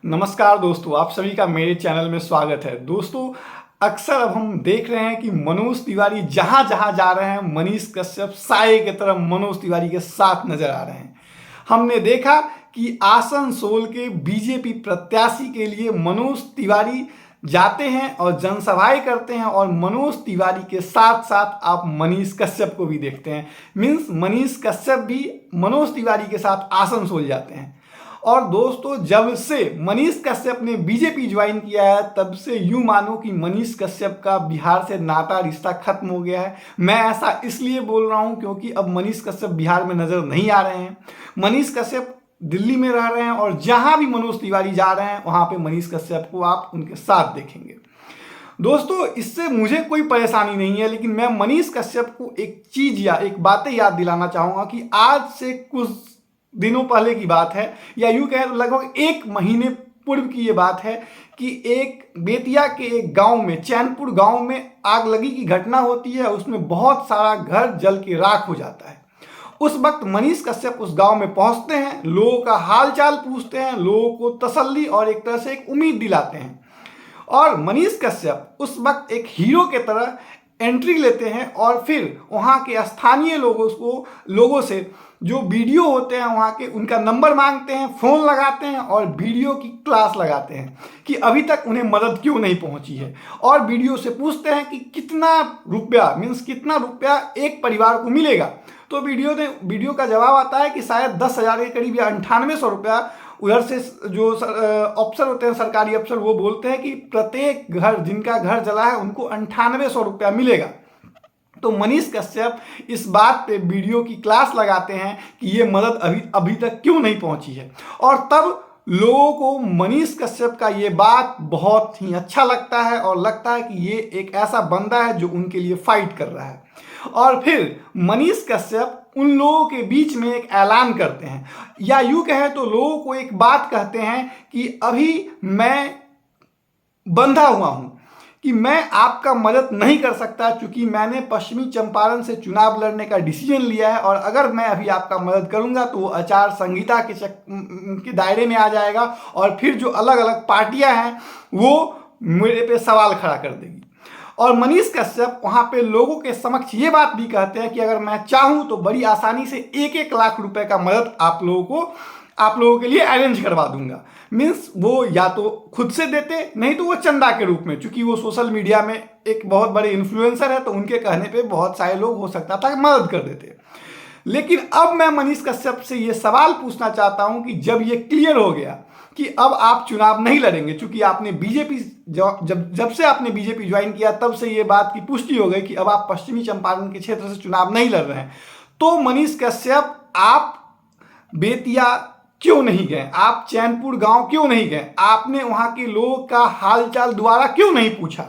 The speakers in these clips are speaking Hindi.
नमस्कार दोस्तों, आप सभी का मेरे चैनल में स्वागत है। दोस्तों, अक्सर अब हम देख रहे हैं कि मनोज तिवारी जहां जहां जा रहे हैं, मनीष कश्यप साये की तरह मनोज तिवारी के साथ नजर आ रहे हैं। हमने देखा कि आसनसोल के बीजेपी प्रत्याशी के लिए मनोज तिवारी जाते हैं और जनसभाएं करते हैं, और मनोज तिवारी के साथ साथ आप मनीष कश्यप को भी देखते हैं। मीन्स मनीष कश्यप भी मनोज तिवारी के साथ आसनसोल जाते हैं। और दोस्तों, जब से मनीष कश्यप ने बीजेपी ज्वाइन किया है, तब से यूं मानो कि मनीष कश्यप का बिहार से नाता रिश्ता खत्म हो गया है। मैं ऐसा इसलिए बोल रहा हूं क्योंकि अब मनीष कश्यप बिहार में नजर नहीं आ रहे हैं। मनीष कश्यप दिल्ली में रह रहे हैं, और जहां भी मनोज तिवारी जा रहे हैं वहां पे मनीष कश्यप को आप उनके साथ देखेंगे। दोस्तों, इससे मुझे कोई परेशानी नहीं है, लेकिन मैं मनीष कश्यप को एक चीज या एक बातें याद दिलाना चाहूंगा कि आज से कुछ दिनों पहले की बात है, या यूं कहें तो लगभग 1 महीने पूर्व की ये बात है कि एक बेतिया के एक गांव में, चैनपुर गांव में आग लगी की घटना होती है। उसमें बहुत सारा घर जल के राख हो जाता है। उस वक्त मनीष कश्यप उस गांव में पहुंचते हैं, लोगों का हाल चाल पूछते हैं, लोगों को तसल्ली और एक तरह से एक उम्मीद दिलाते हैं। और मनीष कश्यप उस वक्त एक हीरो के तरह एंट्री लेते हैं, और फिर वहाँ के स्थानीय लोगों से जो वीडियो होते हैं वहाँ के, उनका नंबर मांगते हैं, फ़ोन लगाते हैं और वीडियो की क्लास लगाते हैं कि अभी तक उन्हें मदद क्यों नहीं पहुँची है। और वीडियो से पूछते हैं कि कितना रुपया एक परिवार को मिलेगा। तो वीडियो का जवाब आता है कि शायद 10,000 के करीब या 9800 रुपया। उधर से जो अफसर होते हैं, सरकारी अफसर, वो बोलते हैं कि प्रत्येक घर, जिनका घर जला है, उनको 9800 रुपया मिलेगा। तो मनीष कश्यप इस बात पे वीडियो की क्लास लगाते हैं कि ये मदद अभी तक क्यों नहीं पहुंची है। और तब लोगों को मनीष कश्यप का ये बात बहुत ही अच्छा लगता है, और लगता है कि ये एक ऐसा बंदा है जो उनके लिए फाइट कर रहा है। और फिर मनीष कश्यप उन लोगों के बीच में एक ऐलान करते हैं, या यूं कहें तो लोगों को एक बात कहते हैं कि अभी मैं बंधा हुआ हूं, कि मैं आपका मदद नहीं कर सकता, क्योंकि मैंने पश्चिमी चंपारण से चुनाव लड़ने का डिसीजन लिया है, और अगर मैं अभी आपका मदद करूंगा तो वो आचार संहिता के दायरे में आ जाएगा, और फिर जो अलग अलग पार्टियां हैं वो मेरे पे सवाल खड़ा कर देगी। और मनीष कश्यप वहाँ पे लोगों के समक्ष ये बात भी कहते हैं कि अगर मैं चाहूँ तो बड़ी आसानी से 1-1 लाख रुपए का मदद आप लोगों के लिए अरेंज करवा दूंगा। मीन्स वो या तो खुद से देते, नहीं तो वो चंदा के रूप में, चूंकि वो सोशल मीडिया में एक बहुत बड़े इन्फ्लुएंसर है, तो उनके कहने पे बहुत सारे लोग हो सकता था मदद कर देते। लेकिन अब मैं मनीष कश्यप से ये सवाल पूछना चाहता हूं कि जब ये क्लियर हो गया कि अब आप चुनाव नहीं लड़ेंगे, चूंकि आपने बीजेपी जब से आपने बीजेपी ज्वाइन किया, तब से ये बात की पुष्टि हो गई कि अब आप पश्चिमी चंपारण के क्षेत्र से चुनाव नहीं लड़ रहे हैं, तो मनीष कश्यप आप बेतिया क्यों नहीं गए? आप चैनपुर गांव क्यों नहीं गए? आपने वहां के लोगों का हालचाल दोबारा क्यों नहीं पूछा?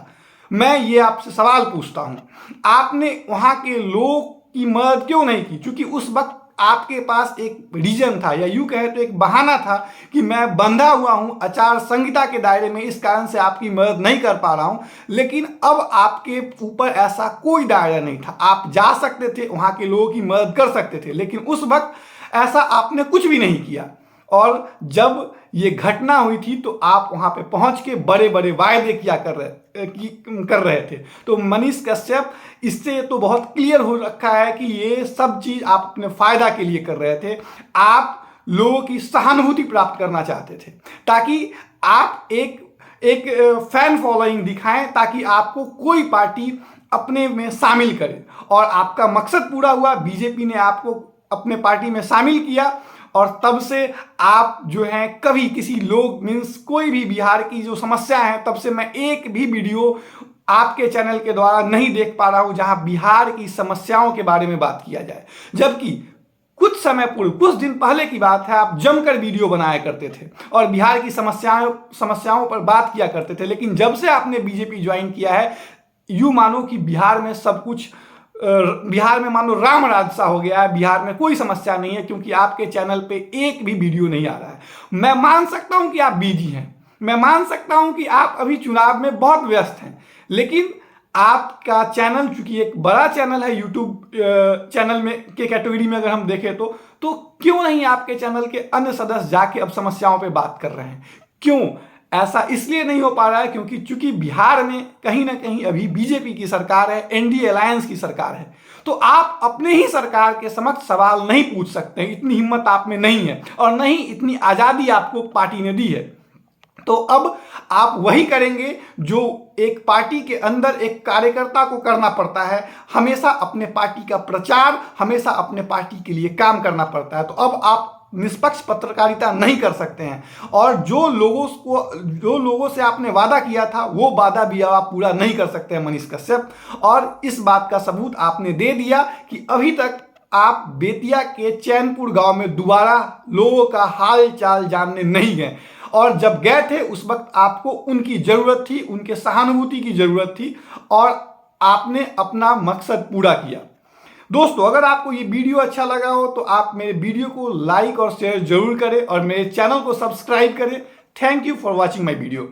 मैं ये आपसे सवाल पूछता हूं, आपने वहां के लोगों की मदद क्यों नहीं की? क्योंकि उस वक्त आपके पास एक रीजन था, या यूं कहे तो एक बहाना था कि मैं बंधा हुआ हूं आचार संहिता के दायरे में, इस कारण से आपकी मदद नहीं कर पा रहा हूं। लेकिन अब आपके ऊपर ऐसा कोई दायरा नहीं था, आप जा सकते थे, वहां के लोगों की मदद कर सकते थे, लेकिन उस वक्त ऐसा आपने कुछ भी नहीं किया। और जब ये घटना हुई थी तो आप वहां पे पहुंच के बड़े बड़े वायदे कर रहे थे। तो मनीष कश्यप, इससे तो बहुत क्लियर हो रखा है कि ये सब चीज आप अपने फायदा के लिए कर रहे थे। आप लोगों की सहानुभूति प्राप्त करना चाहते थे, ताकि आप एक फैन फॉलोइंग दिखाएं, ताकि आपको कोई पार्टी अपने में शामिल करे। और आपका मकसद पूरा हुआ, बीजेपी ने आपको अपने पार्टी में शामिल किया, और तब से आप जो हैं कभी किसी लोग मीन्स कोई भी बिहार की जो समस्या है, तब से मैं एक भी वीडियो आपके चैनल के द्वारा नहीं देख पा रहा हूं जहां बिहार की समस्याओं के बारे में बात किया जाए। जबकि कुछ समय पूर्व, कुछ दिन पहले की बात है, आप जमकर वीडियो बनाया करते थे और बिहार की समस्याओं पर बात किया करते थे। लेकिन जब से आपने बीजेपी ज्वाइन किया है, यूं मानो कि बिहार में मानो राम राज सा हो गया है। बिहार में कोई समस्या नहीं है, क्योंकि आपके चैनल पे एक भी वीडियो नहीं आ रहा है। मैं मान सकता हूं कि आप बिजी हैं, मैं मान सकता हूं कि आप अभी चुनाव में बहुत व्यस्त हैं, लेकिन आपका चैनल चूंकि एक बड़ा चैनल है, यूट्यूब चैनल में के कैटेगरी में अगर हम देखें तो क्यों नहीं आपके चैनल के अन्य सदस्य जाके अब समस्याओं पे बात कर रहे हैं? क्यों ऐसा इसलिए नहीं हो पा रहा है क्योंकि चूंकि बिहार में कहीं ना कहीं अभी बीजेपी की सरकार है, एनडीए अलायंस की सरकार है, तो आप अपने ही सरकार के समक्ष सवाल नहीं पूछ सकते, इतनी हिम्मत आप में नहीं है और नहीं इतनी आजादी आपको पार्टी ने दी है। तो अब आप वही करेंगे जो एक पार्टी के अंदर एक कार्यकर्ता को करना पड़ता है, हमेशा अपने पार्टी का प्रचार, हमेशा अपने पार्टी के लिए काम करना पड़ता है। तो अब आप निष्पक्ष पत्रकारिता नहीं कर सकते हैं और जो लोगों से आपने वादा किया था वो वादा भी अब आप पूरा नहीं कर सकते हैं मनीष कश्यप। और इस बात का सबूत आपने दे दिया कि अभी तक आप बेतिया के चैनपुर गांव में दोबारा लोगों का हाल चाल जानने नहीं गए और जब गए थे उस वक्त आपको उनकी जरूरत थी, उनके सहानुभूति की जरूरत थी और आपने अपना मकसद पूरा किया। दोस्तों, अगर आपको ये वीडियो अच्छा लगा हो तो आप मेरे वीडियो को लाइक और शेयर जरूर करें और मेरे चैनल को सब्सक्राइब करें। Thank you for watching my video.